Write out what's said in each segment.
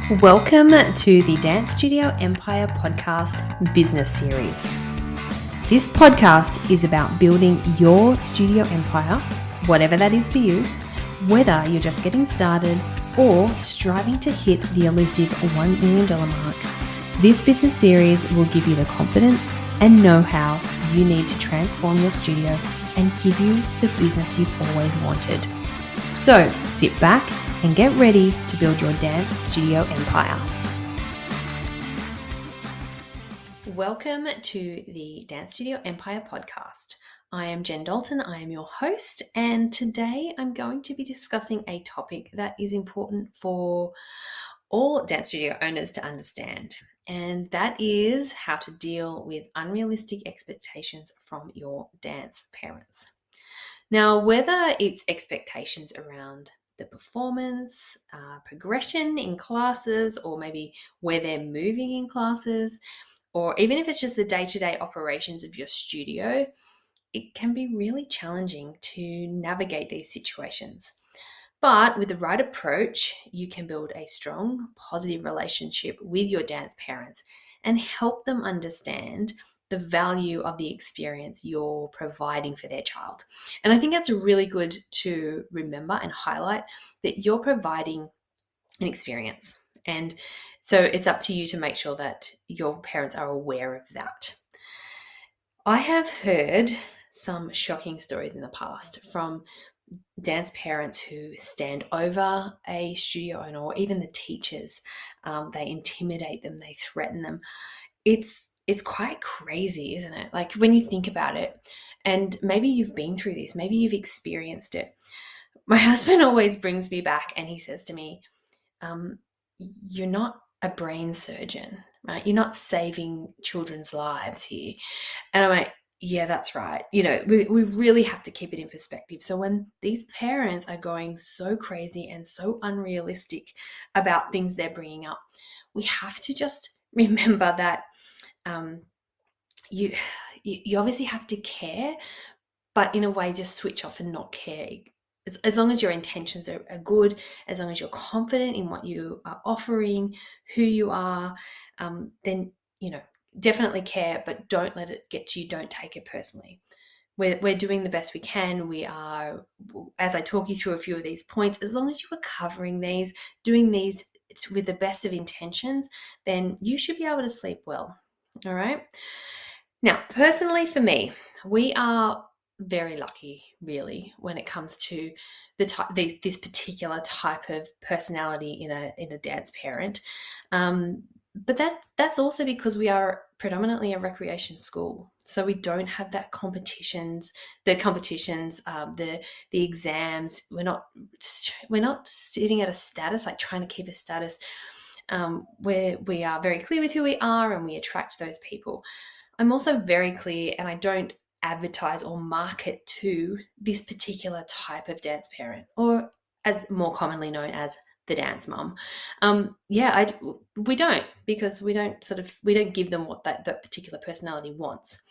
Welcome to the Dance Studio Empire podcast business series. This podcast is about building your studio empire, whatever that is for you, whether you're just getting started or striving to hit the elusive $1 million mark. This business series will give you the confidence and know-how you need to transform your studio and give you the business you've always wanted. So sit back and get ready to build your dance studio empire. Welcome to the Dance Studio Empire podcast. I am Jen Dalton. I am your host, and today I'm going to be discussing a topic that is important for all dance studio owners to understand, and that is how to deal with unrealistic expectations from your dance parents. Now, whether it's expectations around the performance, progression in classes, or maybe where they're moving in classes, or even if it's just the day-to-day operations of your studio, it can be really challenging to navigate these situations. But with the right approach, you can build a strong, positive relationship with your dance parents and help them understand the value of the experience you're providing for their child. And I think that's really good to remember and highlight, that you're providing an experience. And so it's up to you to make sure that your parents are aware of that. I have heard some shocking stories in the past from dance parents who stand over a studio owner or even the teachers. They intimidate them, they threaten them. It's quite crazy, isn't it? Like, when you think about it, and maybe you've been through this, maybe you've experienced it. My husband always brings me back and he says to me, you're not a brain surgeon, right? You're not saving children's lives here. And I'm like, yeah, that's right. You know, we really have to keep it in perspective. So when these parents are going so crazy and so unrealistic about things they're bringing up, we have to just remember that you obviously have to care, but in a way just switch off and not care. As long as your intentions are good, as long as you're confident in what you are offering, who you are, then, definitely care, but don't let it get to you. Don't take it personally. We're doing the best we can. We are, as I talk you through a few of these points, as long as you are covering these, doing these with the best of intentions, then you should be able to sleep well. All right. Now, personally for me, we are very lucky, really, when it comes to this particular type of personality in a dance parent. But that's also because we are predominantly a recreation school, so we don't have the competitions, the exams. We're not sitting at a status, like trying to keep a status. Where we are very clear with who we are, and we attract those people. I'm also very clear, and I don't advertise or market to this particular type of dance parent, or as more commonly known as the dance mum. We don't, because we don't give them what that particular personality wants.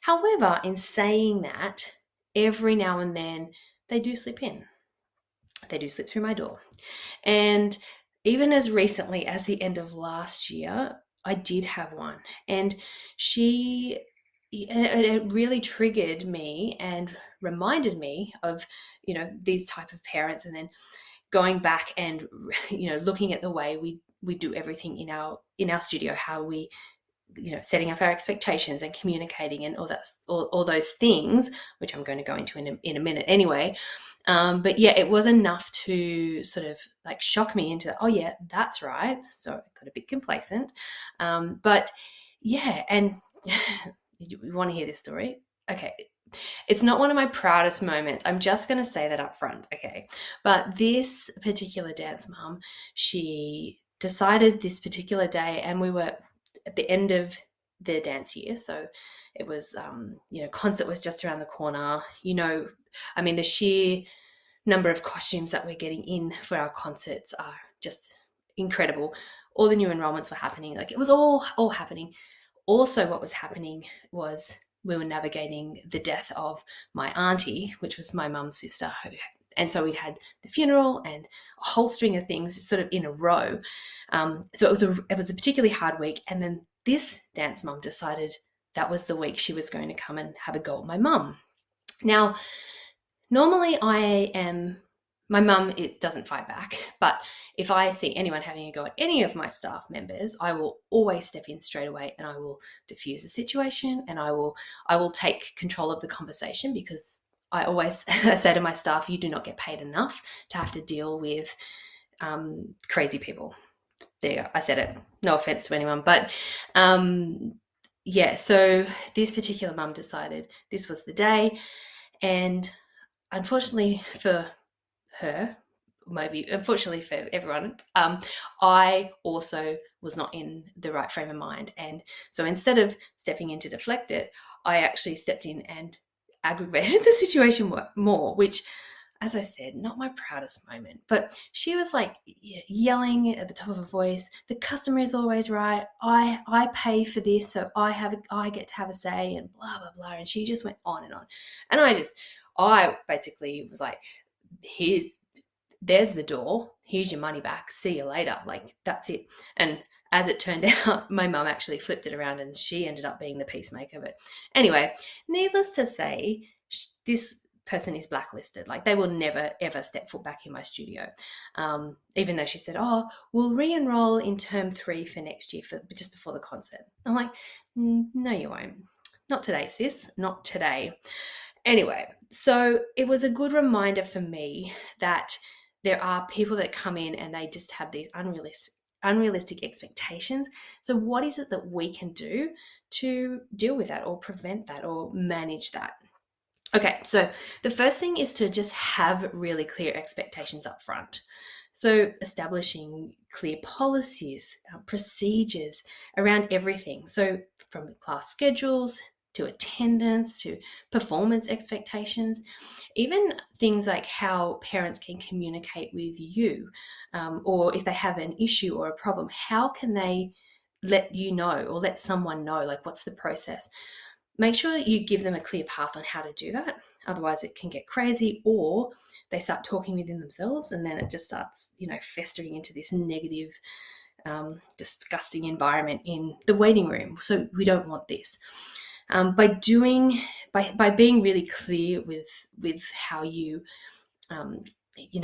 However, in saying that, every now and then they do slip in. They do slip through my door. And even as recently as the end of last year, I did have one, and it really triggered me and reminded me of, these type of parents, and then going back and, looking at the way we do everything in our studio, how we, setting up our expectations and communicating and all those things, which I'm going to go into in a minute anyway. But yeah, it was enough to sort of like shock me into, oh yeah, that's right. So I got a bit complacent. But yeah, and you want to hear this story? Okay. It's not one of my proudest moments. I'm just going to say that up front. Okay. But this particular dance mum, she decided this particular day, and we were at the end of the dance year. So it was, concert was just around the corner. The sheer number of costumes that we're getting in for our concerts are just incredible. All the new enrollments were happening. Like, it was all happening. Also, what was happening was we were navigating the death of my auntie, which was my mum's sister. And so we had the funeral and a whole string of things sort of in a row. So it was a particularly hard week. And then this dance mum decided that was the week she was going to come and have a go at my mum. Now, normally my mum, it doesn't fight back, but if I see anyone having a go at any of my staff members, I will always step in straight away and I will diffuse the situation, and I will take control of the conversation, because I always say to my staff, you do not get paid enough to have to deal with crazy people. There you go, I said it. No offense to anyone, but yeah, so this particular mum decided this was the day, and unfortunately for her, maybe unfortunately for everyone, I also was not in the right frame of mind. And so instead of stepping in to deflect it, I actually stepped in and aggravated the situation more, which, as I said, not my proudest moment. But she was like yelling at the top of her voice, the customer is always right. I pay for this, so I get to have a say, and blah, blah, blah. And she just went on and on. And I basically was like, there's the door, here's your money back, see you later, like that's it. And as it turned out, my mum actually flipped it around and she ended up being the peacemaker. But anyway, needless to say, this person is blacklisted. Like, they will never ever step foot back in my studio, even though she said, oh, we'll re-enroll in term 3 for next year, for just before the concert. I'm like, no you won't, not today sis, not today. Anyway, so it was a good reminder for me that there are people that come in and they just have these unrealistic expectations. So what is it that we can do to deal with that, or prevent that, or manage that? Okay, so the first thing is to just have really clear expectations up front. So establishing clear policies, procedures around everything. So from class schedules to attendance to performance expectations, even things like how parents can communicate with you, or if they have an issue or a problem, how can they let you know or let someone know, like what's the process? Make sure you give them a clear path on how to do that. Otherwise it can get crazy, or they start talking within themselves, and then it just starts, festering into this negative, disgusting environment in the waiting room. So we don't want this. By being really clear with how you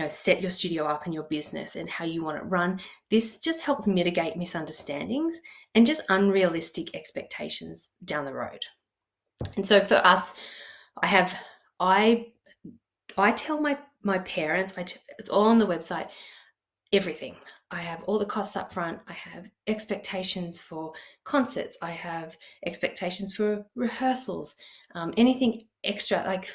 set your studio up and your business and how you want it run, this just helps mitigate misunderstandings and just unrealistic expectations down the road. And so for us, I tell my parents, it's all on the website, everything. I have all the costs up front. I have expectations for concerts. I have expectations for rehearsals, anything extra, like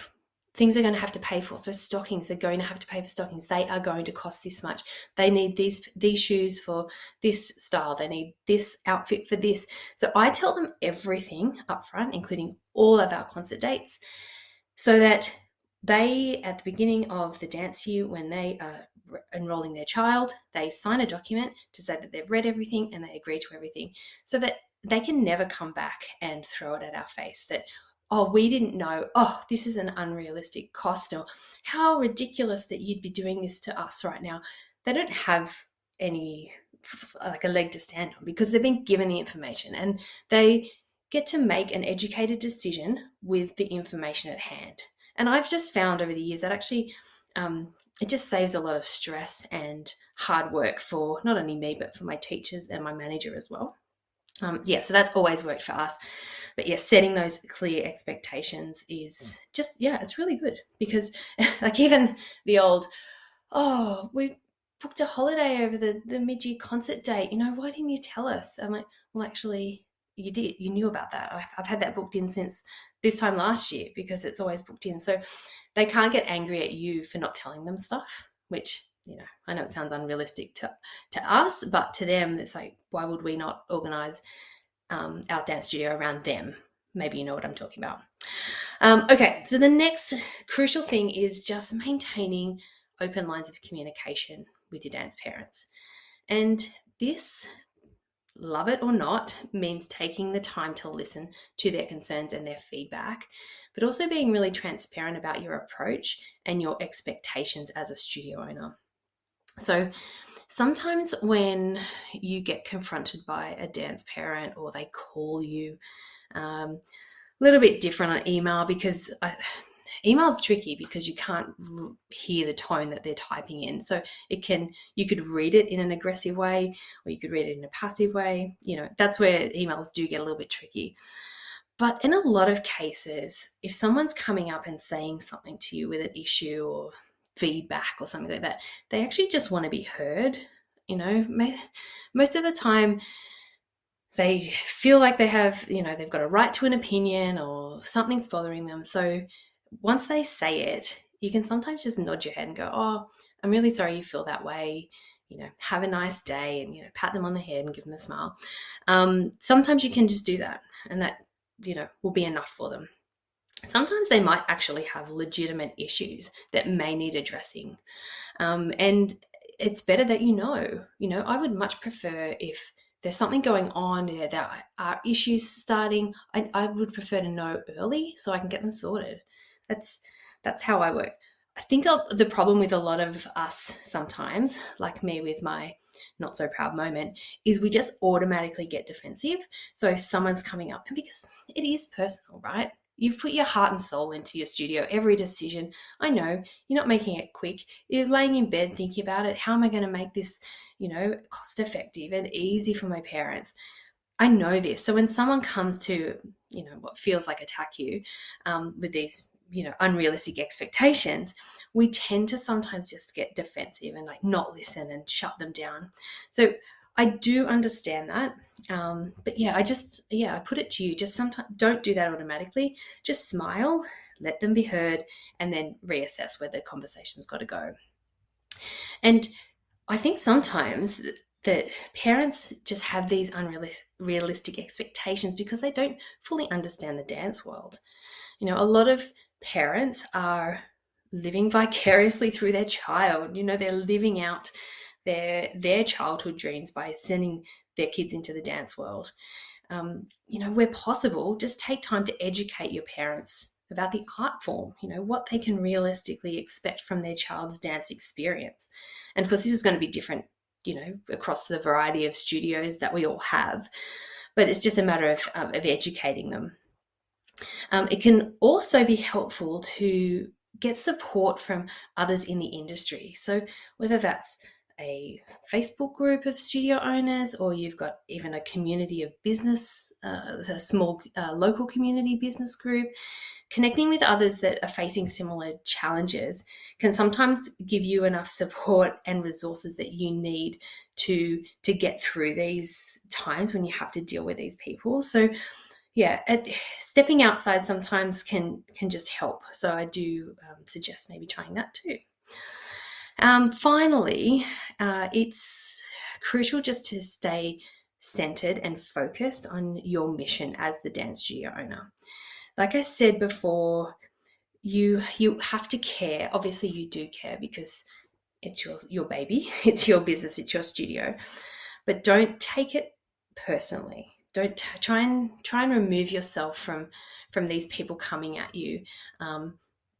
things they're going to have to pay for. So stockings, they're going to have to pay for stockings. They are going to cost this much. They need these shoes for this style. They need this outfit for this. So I tell them everything up front, including all of our concert dates, so that they, at the beginning of the dance year, when they are enrolling their child, they sign a document to say that they've read everything and they agree to everything, so that they can never come back and throw it at our face that, oh, we didn't know, oh, this is an unrealistic cost, or how ridiculous that you'd be doing this to us right now. They don't have any, like, a leg to stand on, because they've been given the information and they get to make an educated decision with the information at hand. And I've just found over the years that actually it just saves a lot of stress and hard work for not only me, but for my teachers and my manager as well. So that's always worked for us. But yeah, setting those clear expectations is just, it's really good, because like even the old, oh, we booked a holiday over the mid-year concert date, why didn't you tell us? I'm like, well, actually you did, you knew about that. I've had that booked in since this time last year, because it's always booked in. So they can't get angry at you for not telling them stuff, which, I know it sounds unrealistic to us, but to them, it's like, why would we not organize our dance studio around them? Maybe you know what I'm talking about. Okay, so the next crucial thing is just maintaining open lines of communication with your dance parents. And this love it or not, means taking the time to listen to their concerns and their feedback, but also being really transparent about your approach and your expectations as a studio owner. So sometimes when you get confronted by a dance parent or they call you, a little bit different on email, because email's tricky because you can't hear the tone that they're typing in. So you could read it in an aggressive way, or you could read it in a passive way. That's where emails do get a little bit tricky. But in a lot of cases, if someone's coming up and saying something to you with an issue or feedback or something like that, they actually just want to be heard. Most of the time they feel like they've got a right to an opinion or something's bothering them. So once they say it, you can sometimes just nod your head and go, "Oh, I'm really sorry you feel that way. Have a nice day," and, pat them on the head and give them a smile. Sometimes you can just do that, and that, will be enough for them. Sometimes they might actually have legitimate issues that may need addressing. And it's better that I would much prefer, if there's something going on, there are issues starting, I would prefer to know early so I can get them sorted. That's how I work. I think the problem with a lot of us sometimes, like me with my not so proud moment, is we just automatically get defensive. So if someone's coming up, and because it is personal, right? You've put your heart and soul into your studio, every decision. I know you're not making it quick. You're laying in bed thinking about it. How am I going to make this, cost effective and easy for my parents? I know this. So when someone comes to, what feels like attack you with these, unrealistic expectations, we tend to sometimes just get defensive and like not listen and shut them down. So I do understand that. But yeah, I put it to you, just sometimes don't do that automatically. Just smile, let them be heard, and then reassess where the conversation's got to go. And I think sometimes that parents just have these unrealistic expectations because they don't fully understand the dance world. A lot of parents are living vicariously through their child. They're living out their childhood dreams by sending their kids into the dance world. Where possible, just take time to educate your parents about the art form, what they can realistically expect from their child's dance experience. And of course, this is going to be different, across the variety of studios that we all have, but it's just a matter of educating them. It can also be helpful to get support from others in the industry. So whether that's a Facebook group of studio owners, or you've got even a community of business, a small local community business group, connecting with others that are facing similar challenges can sometimes give you enough support and resources that you need to get through these times when you have to deal with these people. So yeah, stepping outside sometimes can just help. So I do suggest maybe trying that too. Finally, it's crucial just to stay centered and focused on your mission as the dance studio owner. Like I said before, you have to care. Obviously, you do care because it's your baby, it's your business, it's your studio. But don't take it personally. Don't try and remove yourself from these people coming at you.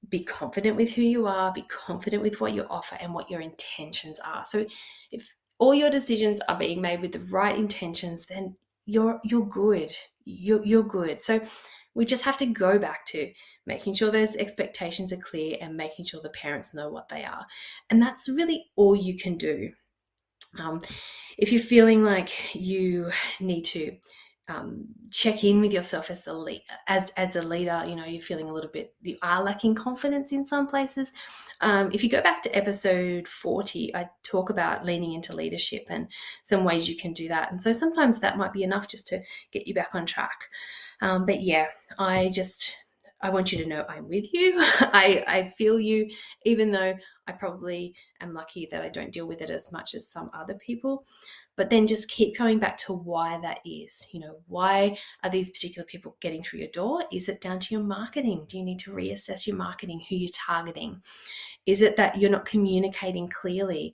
Be confident with who you are, be confident with what you offer and what your intentions are. So if all your decisions are being made with the right intentions, then you're good. You're good. So we just have to go back to making sure those expectations are clear and making sure the parents know what they are. And that's really all you can do. If you're feeling like you need to check in with yourself as the leader, you're feeling a little bit, you are lacking confidence in some places. If you go back to episode 40, I talk about leaning into leadership and some ways you can do that. And so sometimes that might be enough just to get you back on track. But yeah, I I want you to know I'm with you. I feel you, even though I probably am lucky that I don't deal with it as much as some other people. But then just keep coming back to why that is. Why are these particular people getting through your door? Is it down to your marketing? Do you need to reassess your marketing, who you're targeting? Is it that you're not communicating clearly?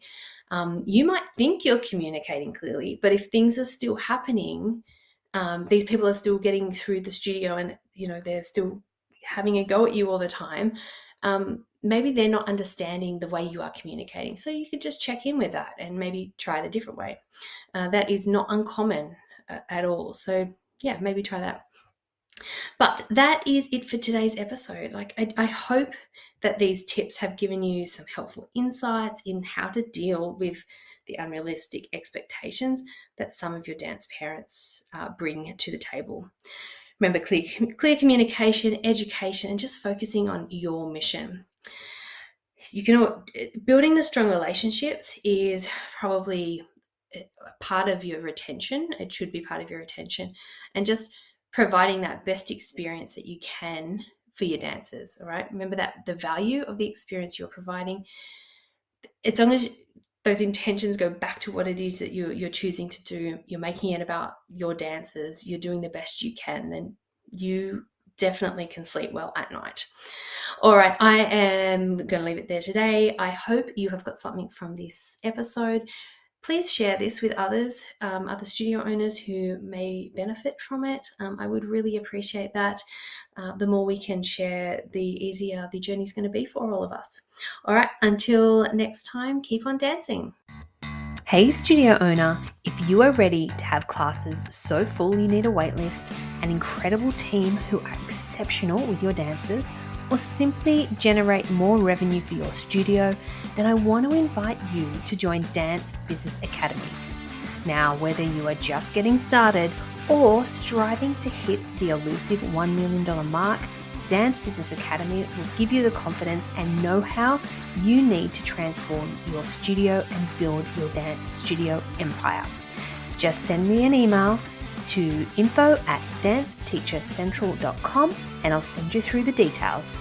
You might think you're communicating clearly, but if things are still happening, these people are still getting through the studio and, they're still having a go at you all the time. Maybe they're not understanding the way you are communicating. So you could just check in with that and maybe try it a different way. That is not uncommon at all. So yeah, maybe try that. But that is it for today's episode. I hope that these tips have given you some helpful insights in how to deal with the unrealistic expectations that some of your dance parents bring to the table. Remember, clear communication, education, and just focusing on your mission. Building the strong relationships is probably part of your retention. It should be part of your retention, and just providing that best experience that you can for your dancers. All right. Remember that the value of the experience you're providing, as long as those intentions go back to what it is that you're choosing to do, you're making it about your dancers, you're doing the best you can, then you definitely can sleep well at night. All right, I am going to leave it there today. I hope you have got something from this episode. Please share this with others, other studio owners who may benefit from it. I would really appreciate that. The more we can share, the easier the journey is going to be for all of us. All right, until next time, keep on dancing. Hey studio owner, if you are ready to have classes so full you need a waitlist, an incredible team who are exceptional with your dancers, or simply generate more revenue for your studio, then I want to invite you to join Dance Business Academy. Now, whether you are just getting started or striving to hit the elusive $1 million mark, Dance Business Academy will give you the confidence and know-how you need to transform your studio and build your dance studio empire. Just send me an email to info@danceteachercentral.com and I'll send you through the details.